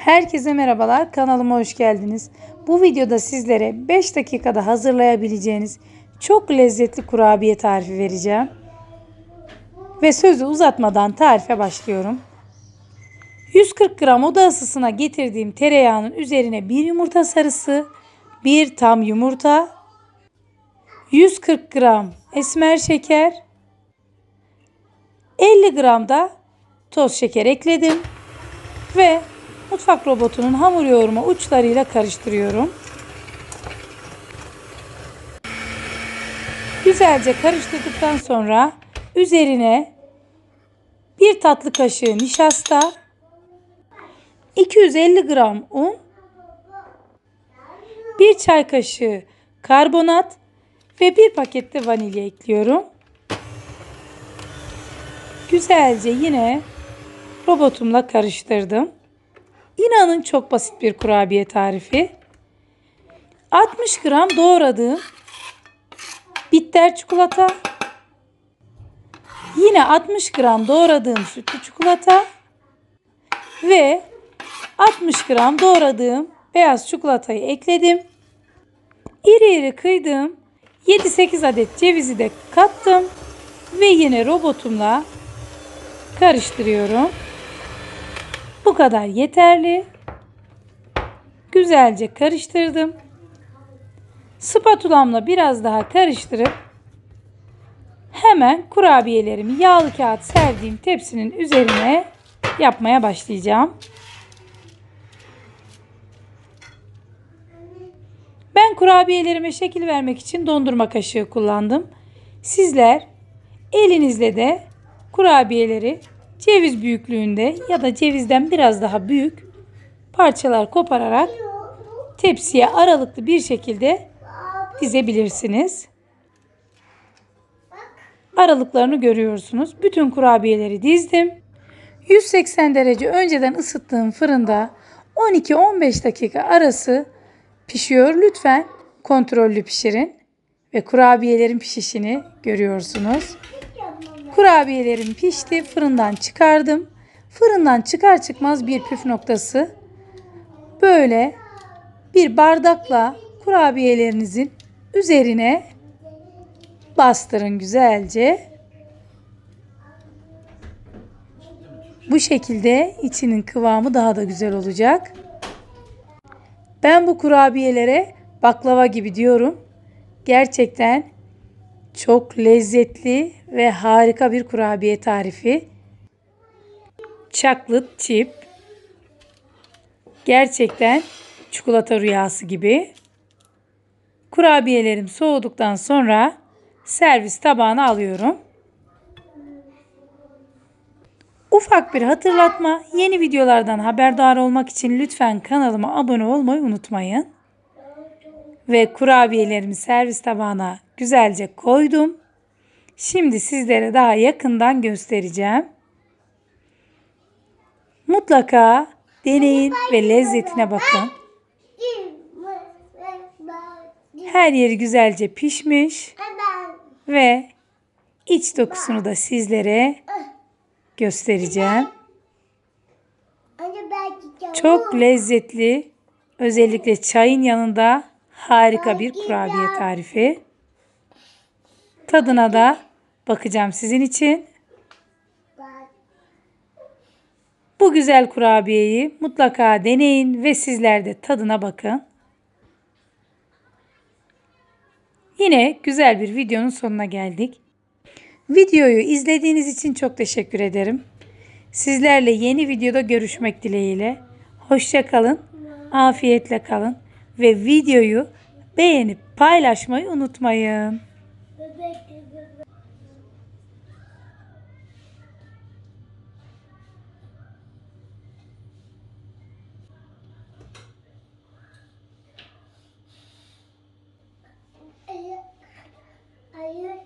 Herkese merhabalar, kanalıma hoş geldiniz. Bu videoda sizlere 5 dakikada hazırlayabileceğiniz çok lezzetli kurabiye tarifi vereceğim. Ve sözü uzatmadan tarife başlıyorum. 140 gram oda ısısına getirdiğim tereyağının üzerine bir yumurta sarısı, bir tam yumurta, 140 gram esmer şeker, 50 gram da toz şeker ekledim ve mutfak robotunun hamur yoğurma uçlarıyla karıştırıyorum. Güzelce karıştırdıktan sonra üzerine 1 tatlı kaşığı nişasta, 250 gram un, 1 çay kaşığı karbonat ve 1 paket de vanilya ekliyorum. Güzelce yine robotumla karıştırdım. İnanın çok basit bir kurabiye tarifi. 60 gram doğradığım bitter çikolata, yine 60 gram doğradığım sütlü çikolata ve 60 gram doğradığım beyaz çikolatayı ekledim. İri iri kıydığım 7-8 adet cevizi de kattım ve yine robotumla karıştırıyorum. Bu kadar yeterli. Güzelce karıştırdım. Spatulamla biraz daha karıştırıp hemen kurabiyelerimi yağlı kağıt serdiğim tepsinin üzerine yapmaya başlayacağım. Ben kurabiyelerime şekil vermek için dondurma kaşığı kullandım. Sizler elinizle de kurabiyeleri ceviz büyüklüğünde ya da cevizden biraz daha büyük parçalar kopararak tepsiye aralıklı bir şekilde dizebilirsiniz. Aralıklarını görüyorsunuz. Bütün kurabiyeleri dizdim. 180 derece önceden ısıttığım fırında 12-15 dakika arası pişiyor. Lütfen kontrollü pişirin ve kurabiyelerin pişişini görüyorsunuz. Kurabiyelerim pişti. Fırından çıkardım. Fırından çıkar çıkmaz bir püf noktası. Böyle bir bardakla kurabiyelerinizin üzerine bastırın güzelce. Bu şekilde içinin kıvamı daha da güzel olacak. Ben bu kurabiyelere baklava gibi diyorum. Gerçekten çok lezzetli ve harika bir kurabiye tarifi. Chocolate chip. Gerçekten çikolata rüyası gibi. Kurabiyelerim soğuduktan sonra servis tabağına alıyorum. Ufak bir hatırlatma. Yeni videolardan haberdar olmak için lütfen kanalıma abone olmayı unutmayın. Ve kurabiyelerimi servis tabağına güzelce koydum. Şimdi sizlere daha yakından göstereceğim. Mutlaka deneyin ve lezzetine bakın. Her yeri güzelce pişmiş ve iç dokusunu da sizlere göstereceğim. Çok lezzetli, özellikle çayın yanında harika bir kurabiye tarifi. Tadına da bakacağım sizin için. Bu güzel kurabiyeyi mutlaka deneyin ve sizler de tadına bakın. Yine güzel bir videonun sonuna geldik. Videoyu izlediğiniz için çok teşekkür ederim. Sizlerle yeni videoda görüşmek dileğiyle. Hoşça kalın, afiyetle kalın ve videoyu beğenip paylaşmayı unutmayın. Hayır,